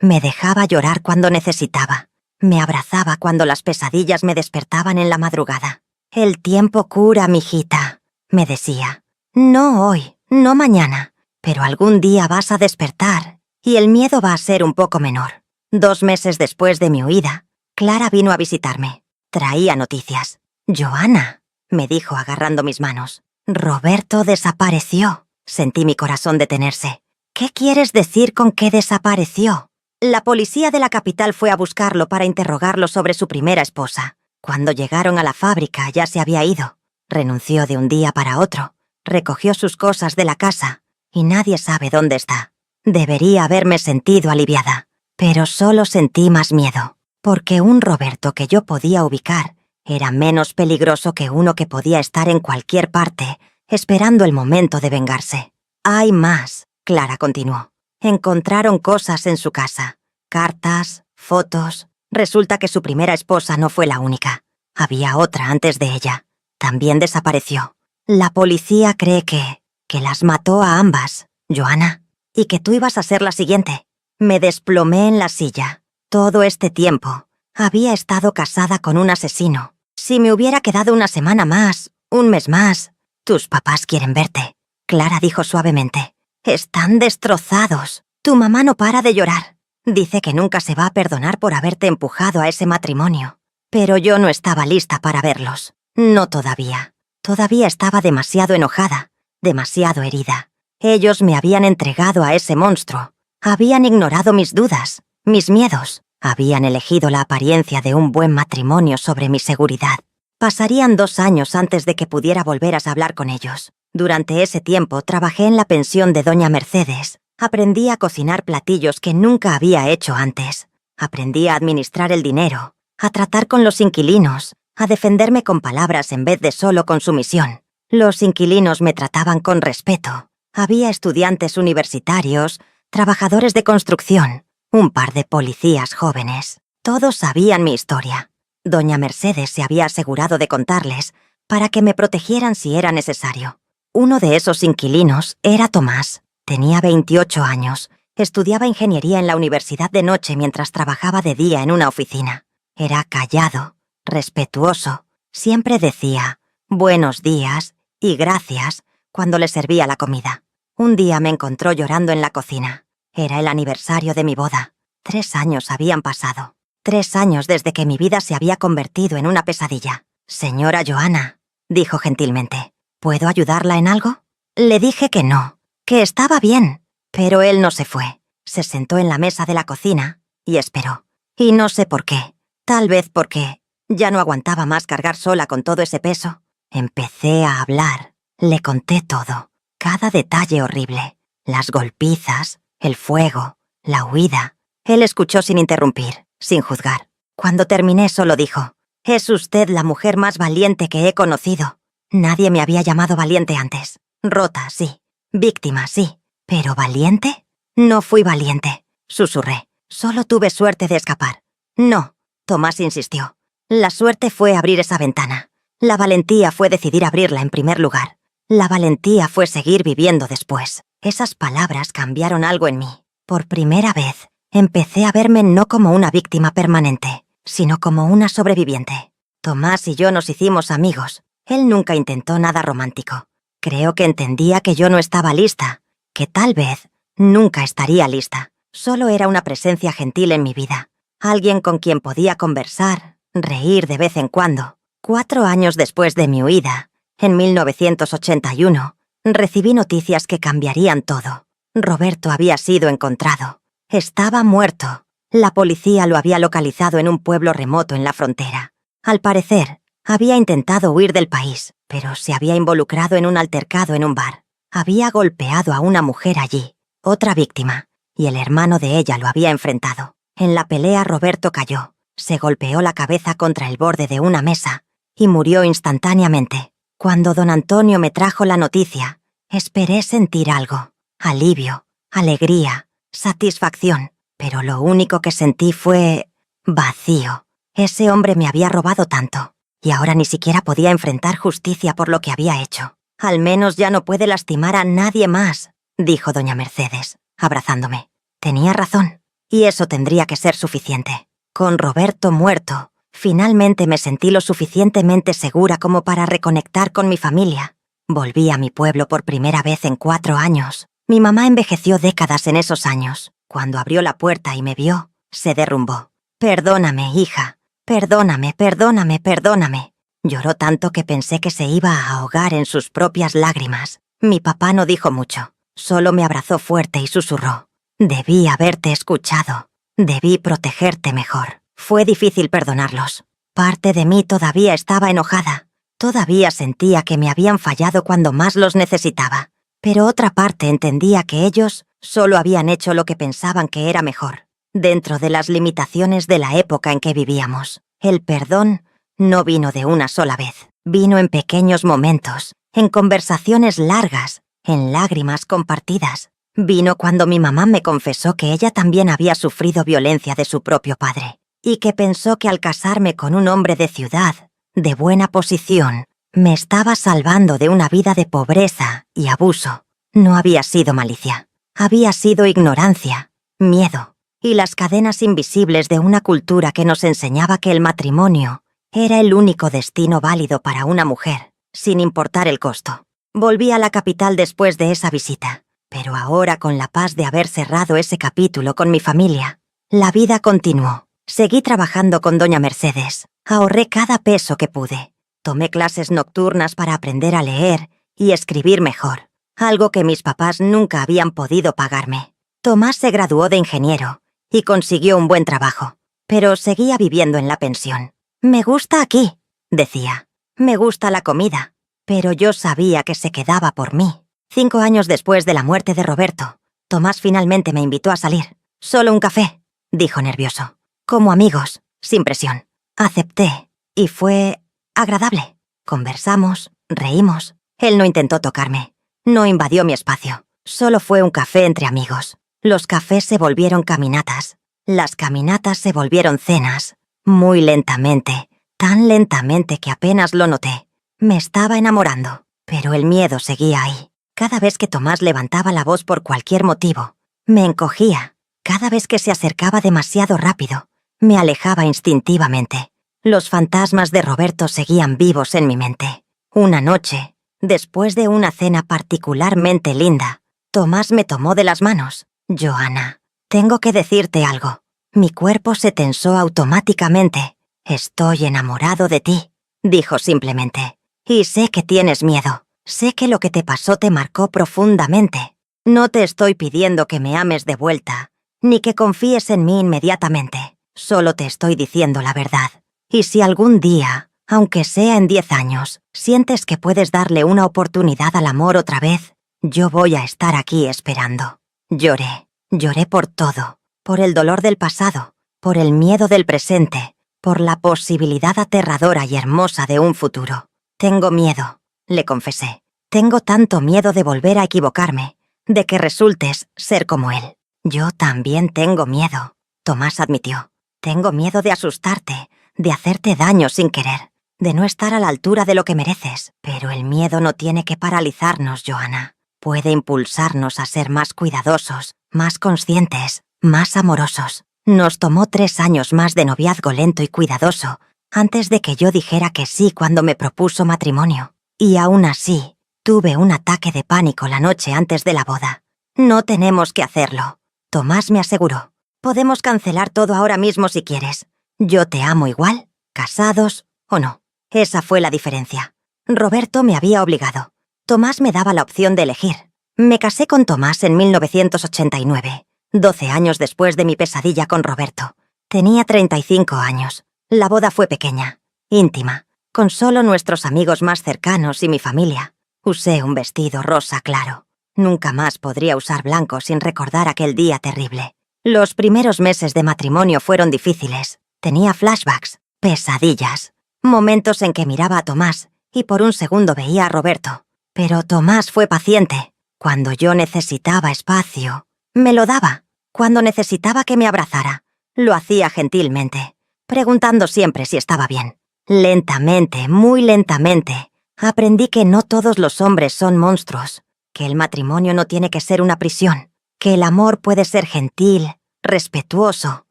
Me dejaba llorar cuando necesitaba. Me abrazaba cuando las pesadillas me despertaban en la madrugada. «El tiempo cura, mijita», me decía. «No hoy, no mañana, pero algún día vas a despertar y el miedo va a ser un poco menor». 2 meses después de mi huida, Clara vino a visitarme. Traía noticias. «Joana», me dijo agarrando mis manos. «Roberto desapareció». Sentí mi corazón detenerse. «¿Qué quieres decir con que desapareció?» La policía de la capital fue a buscarlo para interrogarlo sobre su primera esposa. Cuando llegaron a la fábrica ya se había ido. Renunció de un día para otro. Recogió sus cosas de la casa y nadie sabe dónde está. Debería haberme sentido aliviada, pero solo sentí más miedo, porque un Roberto que yo podía ubicar era menos peligroso que uno que podía estar en cualquier parte, esperando el momento de vengarse. «Hay más», Clara continuó. «Encontraron cosas en su casa. Cartas, fotos. Resulta que su primera esposa no fue la única. Había otra antes de ella. También desapareció. La policía cree que las mató a ambas, Joana, y que tú ibas a ser la siguiente». Me desplomé en la silla. Todo este tiempo había estado casada con un asesino. Si me hubiera quedado una semana más, un mes más. «Tus papás quieren verte», Clara dijo suavemente. «Están destrozados. Tu mamá no para de llorar. Dice que nunca se va a perdonar por haberte empujado a ese matrimonio. Pero yo no estaba lista para verlos. No todavía. Todavía estaba demasiado enojada, demasiado herida. Ellos me habían entregado a ese monstruo. Habían ignorado mis dudas, mis miedos. Habían elegido la apariencia de un buen matrimonio sobre mi seguridad. Pasarían 2 años antes de que pudiera volver a hablar con ellos. Durante ese tiempo trabajé en la pensión de doña Mercedes. Aprendí a cocinar platillos que nunca había hecho antes. Aprendí a administrar el dinero, a tratar con los inquilinos, a defenderme con palabras en vez de solo con sumisión. Los inquilinos me trataban con respeto. Había estudiantes universitarios, trabajadores de construcción, un par de policías jóvenes. Todos sabían mi historia. Doña Mercedes se había asegurado de contarles para que me protegieran si era necesario. Uno de esos inquilinos era Tomás. Tenía 28 años. Estudiaba ingeniería en la universidad de noche mientras trabajaba de día en una oficina. Era callado, respetuoso. Siempre decía «buenos días» y «gracias» cuando le servía la comida. Un día me encontró llorando en la cocina. Era el aniversario de mi boda. 3 años habían pasado. 3 años desde que mi vida se había convertido en una pesadilla. «Señora Joana», dijo gentilmente, «¿puedo ayudarla en algo?» Le dije que no, que estaba bien, pero él no se fue. Se sentó en la mesa de la cocina y esperó. Y no sé por qué. Tal vez porque ya no aguantaba más cargar sola con todo ese peso. Empecé a hablar. Le conté todo. Cada detalle horrible. Las golpizas, el fuego, la huida. Él escuchó sin interrumpir, sin juzgar. Cuando terminé solo dijo: «Es usted la mujer más valiente que he conocido». Nadie me había llamado valiente antes. Rota, sí. Víctima, sí. ¿Pero valiente? No fui valiente, susurré. Solo tuve suerte de escapar. No, Tomás insistió. La suerte fue abrir esa ventana. La valentía fue decidir abrirla en primer lugar. La valentía fue seguir viviendo después. Esas palabras cambiaron algo en mí. Por primera vez, empecé a verme no como una víctima permanente, sino como una sobreviviente. Tomás y yo nos hicimos amigos. Él nunca intentó nada romántico. Creo que entendía que yo no estaba lista, que tal vez nunca estaría lista. Solo era una presencia gentil en mi vida. Alguien con quien podía conversar, reír de vez en cuando. 4 años después de mi huida, en 1981, recibí noticias que cambiarían todo. Roberto había sido encontrado. Estaba muerto. La policía lo había localizado en un pueblo remoto en la frontera. Al parecer, había intentado huir del país, pero se había involucrado en un altercado en un bar. Había golpeado a una mujer allí, otra víctima, y el hermano de ella lo había enfrentado. En la pelea Roberto cayó, se golpeó la cabeza contra el borde de una mesa y murió instantáneamente. Cuando don Antonio me trajo la noticia, esperé sentir algo: alivio, alegría, satisfacción, pero lo único que sentí fue vacío. Ese hombre me había robado tanto, y ahora ni siquiera podía enfrentar justicia por lo que había hecho. Al menos ya no puede lastimar a nadie más, dijo doña Mercedes, abrazándome. Tenía razón, y eso tendría que ser suficiente. Con Roberto muerto, finalmente me sentí lo suficientemente segura como para reconectar con mi familia. Volví a mi pueblo por primera vez en 4 años. Mi mamá envejeció décadas en esos años. Cuando abrió la puerta y me vio, se derrumbó. «Perdóname, hija. Perdóname, perdóname, perdóname». Lloró tanto que pensé que se iba a ahogar en sus propias lágrimas. Mi papá no dijo mucho. Solo me abrazó fuerte y susurró: «Debí haberte escuchado. Debí protegerte mejor». Fue difícil perdonarlos. Parte de mí todavía estaba enojada. Todavía sentía que me habían fallado cuando más los necesitaba. Pero otra parte entendía que ellos solo habían hecho lo que pensaban que era mejor, dentro de las limitaciones de la época en que vivíamos. El perdón no vino de una sola vez. Vino en pequeños momentos, en conversaciones largas, en lágrimas compartidas. Vino cuando mi mamá me confesó que ella también había sufrido violencia de su propio padre, y que pensó que al casarme con un hombre de ciudad, de buena posición, me estaba salvando de una vida de pobreza y abuso. No había sido malicia. Había sido ignorancia, miedo, y las cadenas invisibles de una cultura que nos enseñaba que el matrimonio era el único destino válido para una mujer, sin importar el costo. Volví a la capital después de esa visita, pero ahora con la paz de haber cerrado ese capítulo con mi familia. La vida continuó. Seguí trabajando con doña Mercedes. Ahorré cada peso que pude. Tomé clases nocturnas para aprender a leer y escribir mejor, algo que mis papás nunca habían podido pagarme. Tomás se graduó de ingeniero y consiguió un buen trabajo, pero seguía viviendo en la pensión. «Me gusta aquí», decía. «Me gusta la comida». Pero yo sabía que se quedaba por mí. 5 años después de la muerte de Roberto, Tomás finalmente me invitó a salir. «Solo un café», dijo nervioso. «Como amigos, sin presión». Acepté, y fue agradable. Conversamos, reímos. Él no intentó tocarme, no invadió mi espacio. Solo fue un café entre amigos. Los cafés se volvieron caminatas. Las caminatas se volvieron cenas. Muy lentamente, tan lentamente que apenas lo noté. Me estaba enamorando, pero el miedo seguía ahí. Cada vez que Tomás levantaba la voz por cualquier motivo, me encogía. Cada vez que se acercaba demasiado rápido, me alejaba instintivamente. Los fantasmas de Roberto seguían vivos en mi mente. Una noche, después de una cena particularmente linda, Tomás me tomó de las manos. «Johanna, tengo que decirte algo». Mi cuerpo se tensó automáticamente. «Estoy enamorado de ti», dijo simplemente. «Y sé que tienes miedo. Sé que lo que te pasó te marcó profundamente. No te estoy pidiendo que me ames de vuelta, ni que confíes en mí inmediatamente. Solo te estoy diciendo la verdad. Y si algún día, aunque sea en 10 años, sientes que puedes darle una oportunidad al amor otra vez, yo voy a estar aquí esperando». Lloré por todo. por el dolor del pasado, por el miedo del presente, por la posibilidad aterradora y hermosa de un futuro. Tengo miedo, le confesé. Tengo tanto miedo de volver a equivocarme, de que resultes ser como él. Yo también tengo miedo, Tomás admitió. Tengo miedo de asustarte, de hacerte daño sin querer, de no estar a la altura de lo que mereces. Pero el miedo no tiene que paralizarnos, Johanna. Puede impulsarnos a ser más cuidadosos, más conscientes, más amorosos. Nos tomó 3 años más de noviazgo lento y cuidadoso antes de que yo dijera que sí cuando me propuso matrimonio. Y aún así, tuve un ataque de pánico la noche antes de la boda. No tenemos que hacerlo, Tomás me aseguró. Podemos cancelar todo ahora mismo si quieres. Yo te amo igual, casados o no. Esa fue la diferencia. Roberto me había obligado. Tomás me daba la opción de elegir. Me casé con Tomás en 1989, 12 años después de mi pesadilla con Roberto. Tenía 35 años. La boda fue pequeña, íntima, con solo nuestros amigos más cercanos y mi familia. Usé un vestido rosa claro. Nunca más podría usar blanco sin recordar aquel día terrible. Los primeros meses de matrimonio fueron difíciles. Tenía flashbacks, pesadillas, momentos en que miraba a Tomás y por un segundo veía a Roberto. Pero Tomás fue paciente. Cuando yo necesitaba espacio, me lo daba. Cuando necesitaba que me abrazara, lo hacía gentilmente, preguntando siempre si estaba bien. Lentamente, muy lentamente, aprendí que no todos los hombres son monstruos, que el matrimonio no tiene que ser una prisión, que el amor puede ser gentil, respetuoso,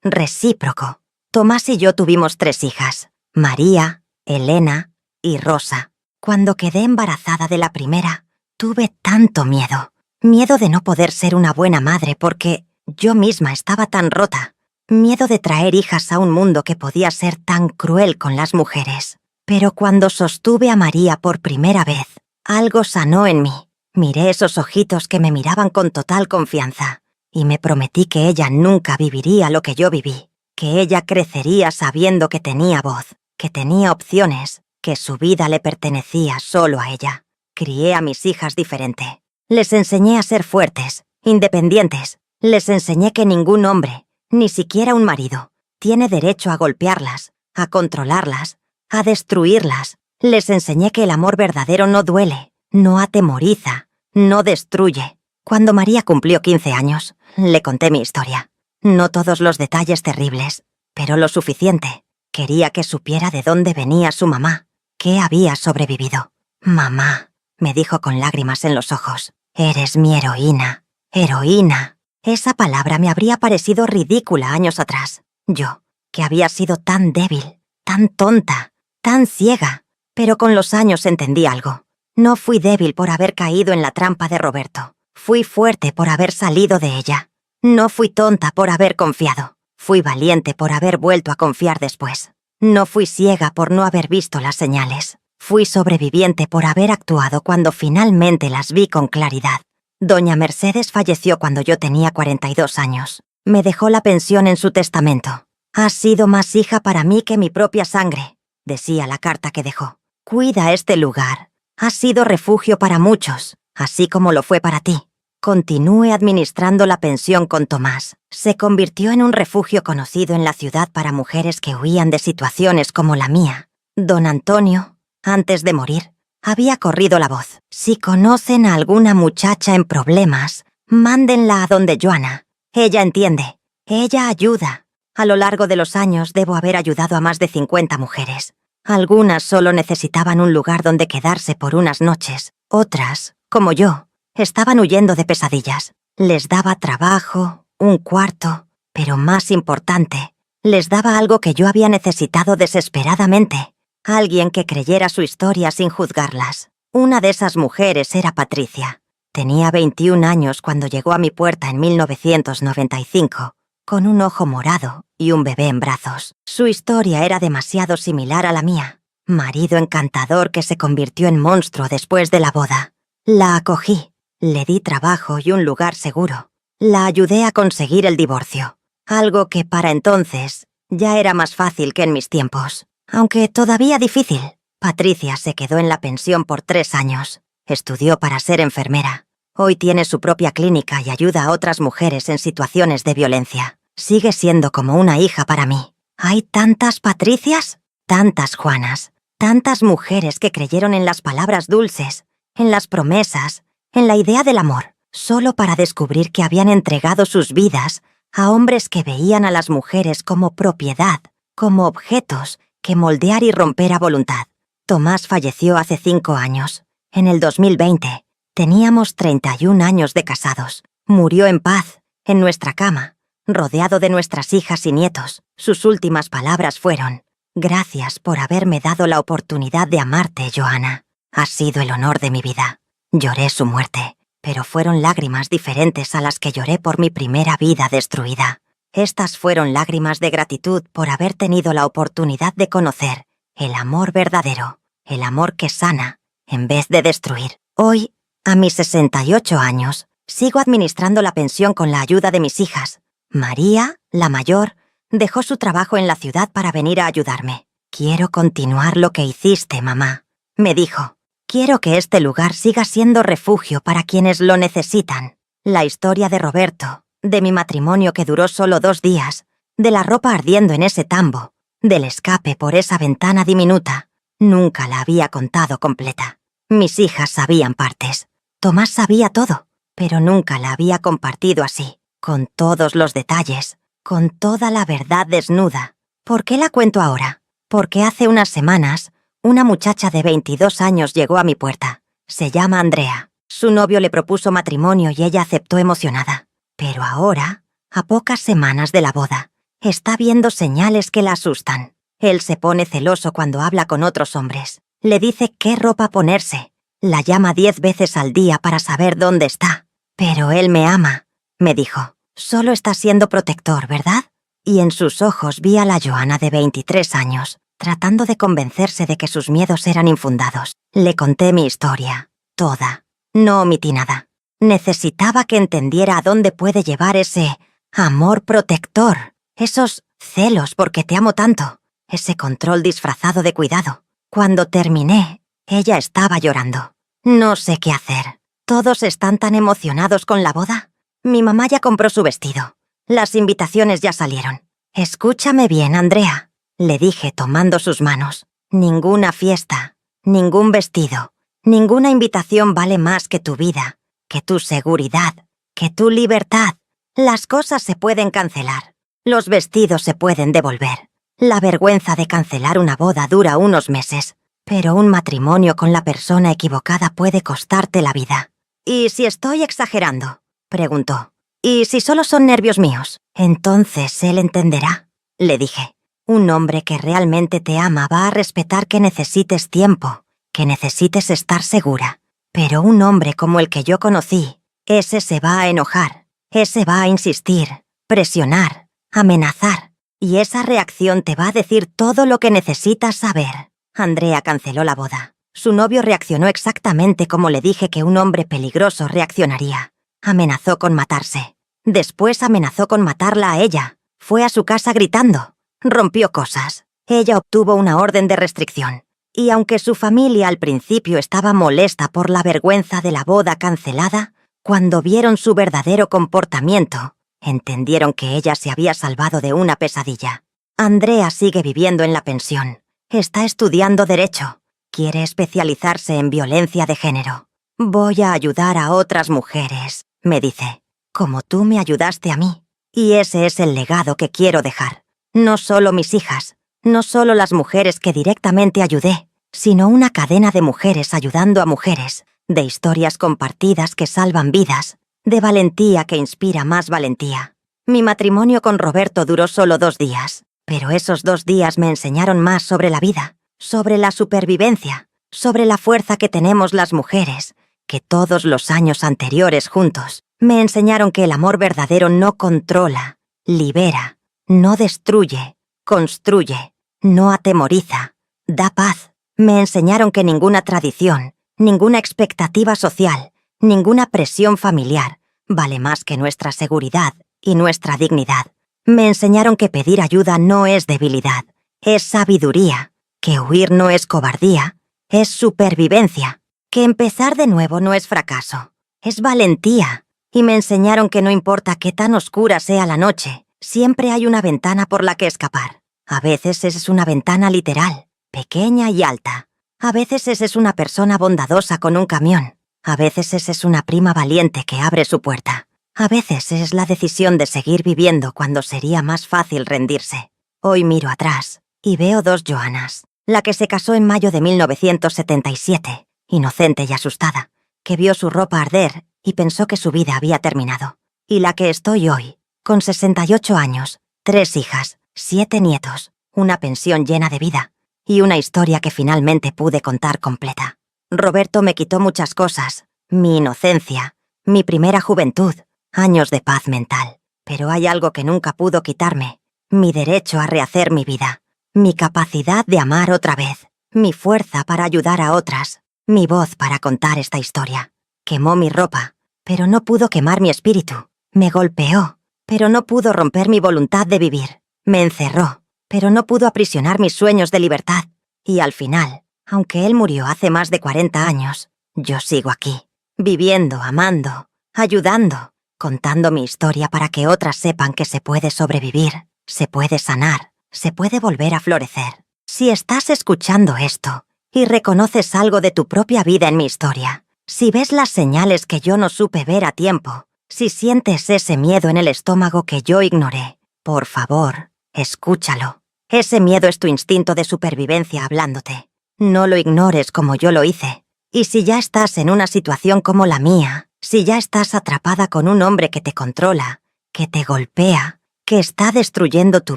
recíproco. Tomás y yo tuvimos 3 hijas, María, Elena y Rosa. Cuando quedé embarazada de la primera, tuve tanto miedo. Miedo de no poder ser una buena madre porque yo misma estaba tan rota. Miedo de traer hijas a un mundo que podía ser tan cruel con las mujeres. Pero cuando sostuve a María por primera vez, algo sanó en mí. Miré esos ojitos que me miraban con total confianza y me prometí que ella nunca viviría lo que yo viví, que ella crecería sabiendo que tenía voz, que tenía opciones, que su vida le pertenecía solo a ella. Crié a mis hijas diferente. Les enseñé a ser fuertes, independientes. Les enseñé que ningún hombre, ni siquiera un marido, tiene derecho a golpearlas, a controlarlas, a destruirlas. Les enseñé que el amor verdadero no duele, no atemoriza, no destruye. Cuando María cumplió 15 años, le conté mi historia. No todos los detalles terribles, pero lo suficiente. Quería que supiera de dónde venía su mamá, que había sobrevivido. «Mamá», me dijo con lágrimas en los ojos, «eres mi heroína, heroína». Esa palabra me habría parecido ridícula años atrás. Yo, que había sido tan débil, tan tonta, tan ciega. Pero con los años entendí algo. No fui débil por haber caído en la trampa de Roberto. Fui fuerte por haber salido de ella. No fui tonta por haber confiado. Fui valiente por haber vuelto a confiar después. No fui ciega por no haber visto las señales. Fui sobreviviente por haber actuado cuando finalmente las vi con claridad. Doña Mercedes falleció cuando yo tenía 42 años. Me dejó la pensión en su testamento. «Has sido más hija para mí que mi propia sangre», decía la carta que dejó. «Cuida este lugar. Has sido refugio para muchos, así como lo fue para ti». Continúe administrando la pensión con Tomás. Se convirtió en un refugio conocido en la ciudad para mujeres que huían de situaciones como la mía. Don Antonio, antes de morir, había corrido la voz. «Si conocen a alguna muchacha en problemas, mándenla a donde Johanna. Ella entiende. Ella ayuda». A lo largo de los años debo haber ayudado a más de 50 mujeres. Algunas solo necesitaban un lugar donde quedarse por unas noches. Otras, como yo, estaban huyendo de pesadillas. Les daba trabajo, un cuarto, pero más importante, les daba algo que yo había necesitado desesperadamente. Alguien que creyera su historia sin juzgarlas. Una de esas mujeres era Patricia. Tenía 21 años cuando llegó a mi puerta en 1995, con un ojo morado y un bebé en brazos. Su historia era demasiado similar a la mía. Marido encantador que se convirtió en monstruo después de la boda. La acogí, le di trabajo y un lugar seguro. La ayudé a conseguir el divorcio, algo que para entonces ya era más fácil que en mis tiempos. Aunque todavía difícil. Patricia se quedó en la pensión por 3 años. Estudió para ser enfermera. Hoy tiene su propia clínica y ayuda a otras mujeres en situaciones de violencia. sigue siendo como una hija para mí. Hay tantas Patricias, tantas Juanas, tantas mujeres que creyeron en las palabras dulces, en las promesas, en la idea del amor, solo para descubrir que habían entregado sus vidas a hombres que veían a las mujeres como propiedad, como objetos que moldear y romper a voluntad. Tomás falleció hace 5 años. En el 2020, teníamos 31 años de casados. Murió en paz, en nuestra cama, rodeado de nuestras hijas y nietos. Sus últimas palabras fueron: «Gracias por haberme dado la oportunidad de amarte, Johanna. Has sido el honor de mi vida». Lloré su muerte, pero fueron lágrimas diferentes a las que lloré por mi primera vida destruida. Estas fueron lágrimas de gratitud por haber tenido la oportunidad de conocer el amor verdadero, el amor que sana, en vez de destruir. Hoy, a mis 68 años, sigo administrando la pensión con la ayuda de mis hijas. María, la mayor, dejó su trabajo en la ciudad para venir a ayudarme. «Quiero continuar lo que hiciste, mamá», me dijo. «Quiero que este lugar siga siendo refugio para quienes lo necesitan». La historia de Roberto, de mi matrimonio que duró solo 2 días, de la ropa ardiendo en ese tambo, del escape por esa ventana diminuta, nunca la había contado completa. Mis hijas sabían partes. Tomás sabía todo, pero nunca la había compartido así, con todos los detalles, con toda la verdad desnuda. ¿Por qué la cuento ahora? Porque hace unas semanas, una muchacha de 22 años llegó a mi puerta. Se llama Andrea. Su novio le propuso matrimonio y ella aceptó emocionada. Pero ahora, a pocas semanas de la boda, está viendo señales que la asustan. Él se pone celoso cuando habla con otros hombres. Le dice qué ropa ponerse. La llama 10 veces al día para saber dónde está. «Pero él me ama», me dijo. «Solo está siendo protector, ¿verdad?» Y en sus ojos vi a la Johanna de 23 años, tratando de convencerse de que sus miedos eran infundados. Le conté mi historia, toda. No omití nada. Necesitaba que entendiera a dónde puede llevar ese amor protector, esos celos porque te amo tanto, ese control disfrazado de cuidado. Cuando terminé, ella estaba llorando. No sé qué hacer. ¿Todos están tan emocionados con la boda? Mi mamá ya compró su vestido. Las invitaciones ya salieron. «Escúchame bien, Andrea», le dije tomando sus manos. «Ninguna fiesta, ningún vestido, ninguna invitación vale más que tu vida, que tu seguridad, que tu libertad. Las cosas se pueden cancelar. Los vestidos se pueden devolver. La vergüenza de cancelar una boda dura unos meses, pero un matrimonio con la persona equivocada puede costarte la vida». «¿Y si estoy exagerando?», preguntó. «¿Y si solo son nervios míos?». «Entonces él entenderá», le dije. «Un hombre que realmente te ama va a respetar que necesites tiempo, que necesites estar segura. Pero un hombre como el que yo conocí, ese se va a enojar, ese va a insistir, presionar, amenazar. Y esa reacción te va a decir todo lo que necesitas saber». Andrea canceló la boda. Su novio reaccionó exactamente como le dije que un hombre peligroso reaccionaría. Amenazó con matarse. Después amenazó con matarla a ella. Fue a su casa gritando. Rompió cosas. Ella obtuvo una orden de restricción. Y aunque su familia al principio estaba molesta por la vergüenza de la boda cancelada, cuando vieron su verdadero comportamiento, entendieron que ella se había salvado de una pesadilla. Andrea sigue viviendo en la pensión. Está estudiando Derecho. Quiere especializarse en violencia de género. «Voy a ayudar a otras mujeres», me dice, «como tú me ayudaste a mí». Y ese es el legado que quiero dejar. No solo mis hijas, no solo las mujeres que directamente ayudé, sino una cadena de mujeres ayudando a mujeres, de historias compartidas que salvan vidas, de valentía que inspira más valentía. Mi matrimonio con Roberto duró solo 2 días, pero esos 2 días me enseñaron más sobre la vida, sobre la supervivencia, sobre la fuerza que tenemos las mujeres, que todos los años anteriores juntos. Me enseñaron que el amor verdadero no controla, libera, no destruye, construye, no atemoriza, da paz. Me enseñaron que ninguna tradición, ninguna expectativa social, ninguna presión familiar vale más que nuestra seguridad y nuestra dignidad. Me enseñaron que pedir ayuda no es debilidad, es sabiduría, que huir no es cobardía, es supervivencia, que empezar de nuevo no es fracaso, es valentía. Y me enseñaron que no importa qué tan oscura sea la noche, Siempre hay una ventana por la que escapar. A veces es una ventana literal, pequeña y alta. A veces es una persona bondadosa con un camión. A veces es una prima valiente que abre su puerta. A veces es la decisión de seguir viviendo cuando sería más fácil rendirse. Hoy miro atrás y veo dos Joanas. La que se casó en mayo de 1977, inocente y asustada, que vio su ropa arder y pensó que su vida había terminado. Y la que estoy hoy, con 68 años, 3 hijas, 7 nietos, una pensión llena de vida y una historia que finalmente pude contar completa. Roberto me quitó muchas cosas, mi inocencia, mi primera juventud, años de paz mental. Pero hay algo que nunca pudo quitarme, mi derecho a rehacer mi vida, mi capacidad de amar otra vez, mi fuerza para ayudar a otras, mi voz para contar esta historia. Quemó mi ropa, pero no pudo quemar mi espíritu. Me golpeó, pero no pudo romper mi voluntad de vivir. Me encerró, pero no pudo aprisionar mis sueños de libertad. Y al final, aunque él murió hace más de 40 años, yo sigo aquí, viviendo, amando, ayudando, contando mi historia para que otras sepan que se puede sobrevivir, se puede sanar, se puede volver a florecer. Si estás escuchando esto y reconoces algo de tu propia vida en mi historia, si ves las señales que yo no supe ver a tiempo, si sientes ese miedo en el estómago que yo ignoré, por favor, escúchalo. Ese miedo es tu instinto de supervivencia hablándote. No lo ignores como yo lo hice. Y si ya estás en una situación como la mía, si ya estás atrapada con un hombre que te controla, que te golpea, que está destruyendo tu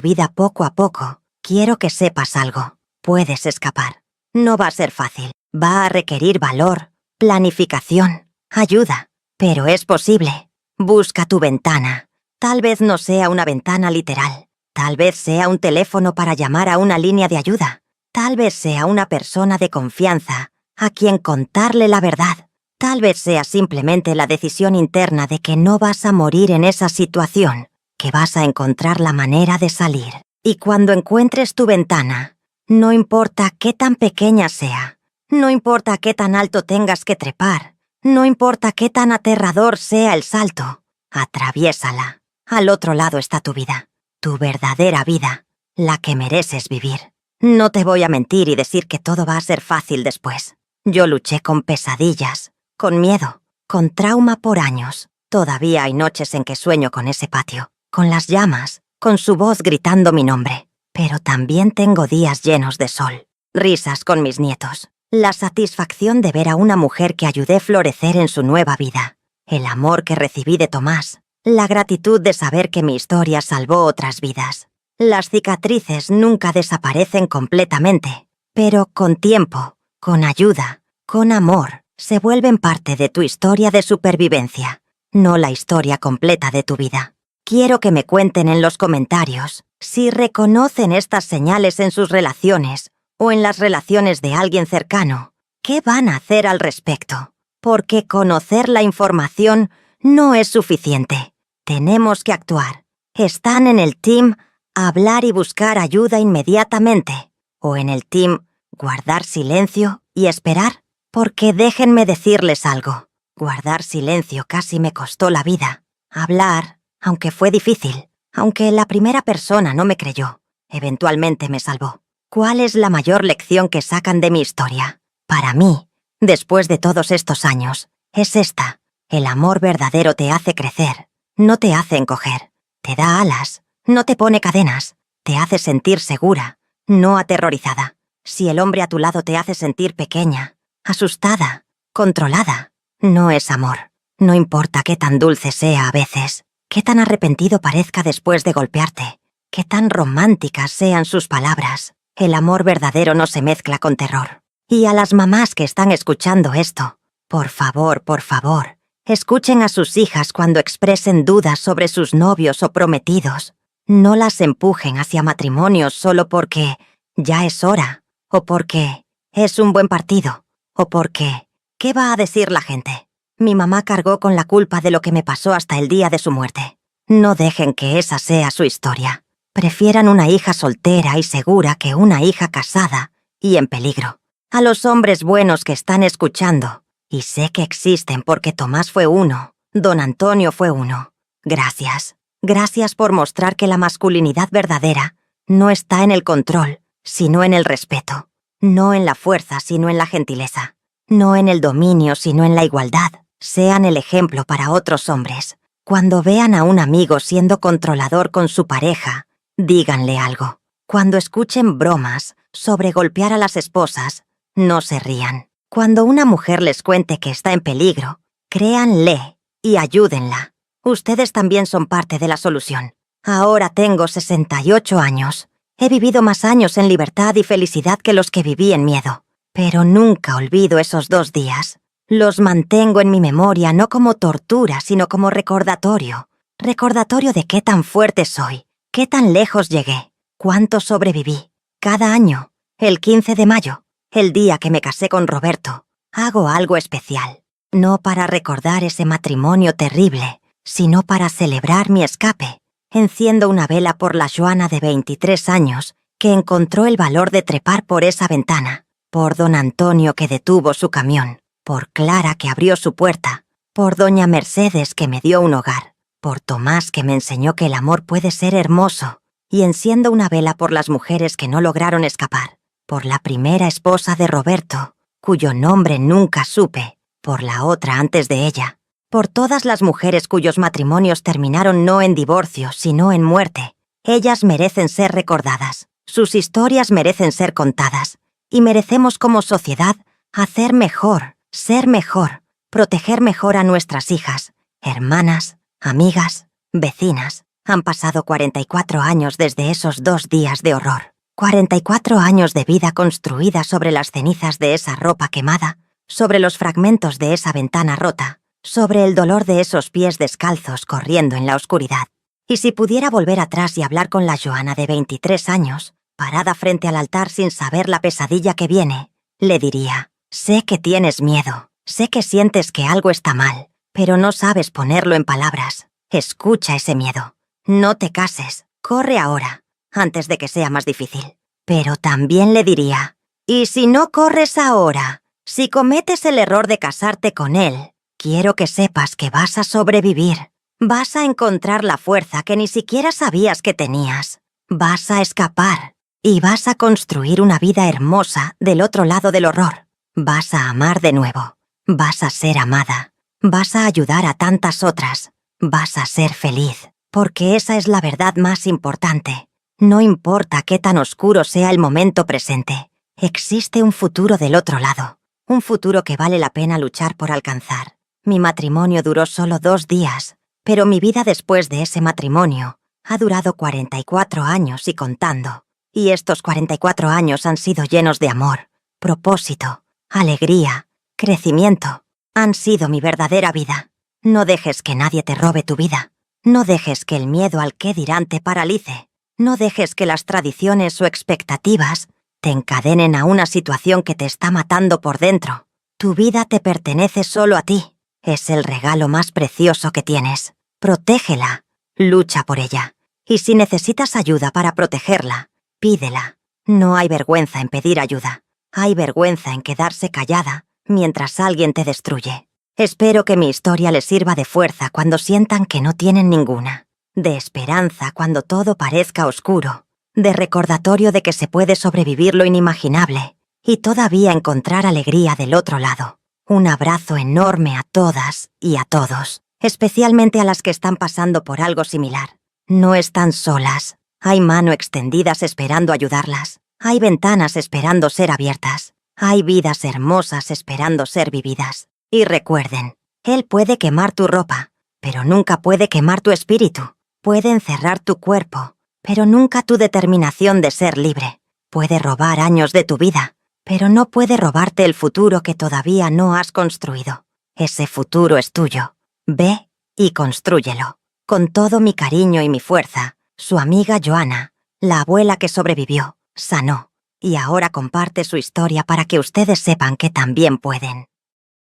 vida poco a poco, quiero que sepas algo. Puedes escapar. No va a ser fácil. Va a requerir valor, planificación, ayuda. Pero es posible. Busca tu ventana. Tal vez no sea una ventana literal. Tal vez sea un teléfono para llamar a una línea de ayuda. Tal vez sea una persona de confianza a quien contarle la verdad. Tal vez sea simplemente la decisión interna de que no vas a morir en esa situación, que vas a encontrar la manera de salir. Y cuando encuentres tu ventana, no importa qué tan pequeña sea, no importa qué tan alto tengas que trepar, no importa qué tan aterrador sea el salto, atraviésala. Al otro lado está tu vida, tu verdadera vida, la que mereces vivir. No te voy a mentir y decir que todo va a ser fácil después. Yo luché con pesadillas, con miedo, con trauma por años. Todavía hay noches en que sueño con ese patio, con las llamas, con su voz gritando mi nombre. Pero también tengo días llenos de sol, risas con mis nietos, la satisfacción de ver a una mujer que ayudé a florecer en su nueva vida, el amor que recibí de Tomás, la gratitud de saber que mi historia salvó otras vidas. Las cicatrices nunca desaparecen completamente, pero con tiempo, con ayuda, con amor, se vuelven parte de tu historia de supervivencia, no la historia completa de tu vida. Quiero que me cuenten en los comentarios si reconocen estas señales en sus relaciones o en las relaciones de alguien cercano. ¿Qué van a hacer al respecto? Porque conocer la información no es suficiente. Tenemos que actuar. ¿Están en el team hablar y buscar ayuda inmediatamente? ¿O en el team guardar silencio y esperar? Porque déjenme decirles algo. Guardar silencio casi me costó la vida. Hablar, aunque fue difícil, aunque la primera persona no me creyó, eventualmente me salvó. ¿Cuál es la mayor lección que sacan de mi historia? Para mí, después de todos estos años, es esta. El amor verdadero te hace crecer, no te hace encoger. Te da alas, no te pone cadenas. Te hace sentir segura, no aterrorizada. Si el hombre a tu lado te hace sentir pequeña, asustada, controlada, no es amor. No importa qué tan dulce sea a veces, qué tan arrepentido parezca después de golpearte, qué tan románticas sean sus palabras. El amor verdadero no se mezcla con terror. Y a las mamás que están escuchando esto, por favor, escuchen a sus hijas cuando expresen dudas sobre sus novios o prometidos. No las empujen hacia matrimonios solo porque ya es hora, o porque es un buen partido, o porque ¿qué va a decir la gente? Mi mamá cargó con la culpa de lo que me pasó hasta el día de su muerte. No dejen que esa sea su historia. Prefieran una hija soltera y segura que una hija casada y en peligro. A los hombres buenos que están escuchando, y sé que existen porque Tomás fue uno, Don Antonio fue uno. Gracias. Gracias por mostrar que la masculinidad verdadera no está en el control, sino en el respeto. No en la fuerza, sino en la gentileza. No en el dominio, sino en la igualdad. Sean el ejemplo para otros hombres. Cuando vean a un amigo siendo controlador con su pareja, díganle algo. Cuando escuchen bromas sobre golpear a las esposas, no se rían. Cuando una mujer les cuente que está en peligro, créanle y ayúdenla. Ustedes también son parte de la solución. Ahora tengo 68 años. He vivido más años en libertad y felicidad que los que viví en miedo. Pero nunca olvido esos 2 días. Los mantengo en mi memoria no como tortura, sino como recordatorio. Recordatorio de qué tan fuerte soy, qué tan lejos llegué, cuánto sobreviví. Cada año, el 15 de mayo, el día que me casé con Roberto, hago algo especial. No para recordar ese matrimonio terrible, sino para celebrar mi escape. Enciendo una vela por la Joana de 23 años, que encontró el valor de trepar por esa ventana, por don Antonio que detuvo su camión, por Clara que abrió su puerta, por doña Mercedes que me dio un hogar, por Tomás que me enseñó que el amor puede ser hermoso, y enciendo una vela por las mujeres que no lograron escapar, por la primera esposa de Roberto, cuyo nombre nunca supe, por la otra antes de ella, por todas las mujeres cuyos matrimonios terminaron no en divorcio, sino en muerte. Ellas merecen ser recordadas, sus historias merecen ser contadas, y merecemos como sociedad hacer mejor, ser mejor, proteger mejor a nuestras hijas, hermanas, amigas, vecinas. Han pasado 44 años desde esos 2 días de horror. 44 años de vida construida sobre las cenizas de esa ropa quemada, sobre los fragmentos de esa ventana rota, sobre el dolor de esos pies descalzos corriendo en la oscuridad. Y si pudiera volver atrás y hablar con la Joana de 23 años, parada frente al altar sin saber la pesadilla que viene, le diría: sé que tienes miedo, sé que sientes que algo está mal, pero no sabes ponerlo en palabras. Escucha ese miedo. No te cases, corre ahora, antes de que sea más difícil. Pero también le diría: y si no corres ahora, si cometes el error de casarte con él, quiero que sepas que vas a sobrevivir. Vas a encontrar la fuerza que ni siquiera sabías que tenías. Vas a escapar y vas a construir una vida hermosa del otro lado del horror. Vas a amar de nuevo. Vas a ser amada. Vas a ayudar a tantas otras. Vas a ser feliz, porque esa es la verdad más importante. No importa qué tan oscuro sea el momento presente, existe un futuro del otro lado. Un futuro que vale la pena luchar por alcanzar. Mi matrimonio duró solo 2 días, pero mi vida después de ese matrimonio ha durado 44 años y contando. Y estos 44 años han sido llenos de amor, propósito, alegría, crecimiento. Han sido mi verdadera vida. No dejes que nadie te robe tu vida. No dejes que el miedo al qué dirán te paralice. No dejes que las tradiciones o expectativas te encadenen a una situación que te está matando por dentro. Tu vida te pertenece solo a ti. Es el regalo más precioso que tienes. Protégela. Lucha por ella. Y si necesitas ayuda para protegerla, pídela. No hay vergüenza en pedir ayuda. Hay vergüenza en quedarse callada mientras alguien te destruye. Espero que mi historia les sirva de fuerza cuando sientan que no tienen ninguna. De esperanza cuando todo parezca oscuro. De recordatorio de que se puede sobrevivir lo inimaginable y todavía encontrar alegría del otro lado. Un abrazo enorme a todas y a todos, especialmente a las que están pasando por algo similar. No están solas. Hay mano extendidas esperando ayudarlas. Hay ventanas esperando ser abiertas. Hay vidas hermosas esperando ser vividas. Y recuerden, él puede quemar tu ropa, pero nunca puede quemar tu espíritu. Puede encerrar tu cuerpo, pero nunca tu determinación de ser libre. Puede robar años de tu vida, pero no puede robarte el futuro que todavía no has construido. Ese futuro es tuyo. Ve y constrúyelo. Con todo mi cariño y mi fuerza, su amiga Joana, la abuela que sobrevivió, sanó, y ahora comparte su historia para que ustedes sepan que también pueden.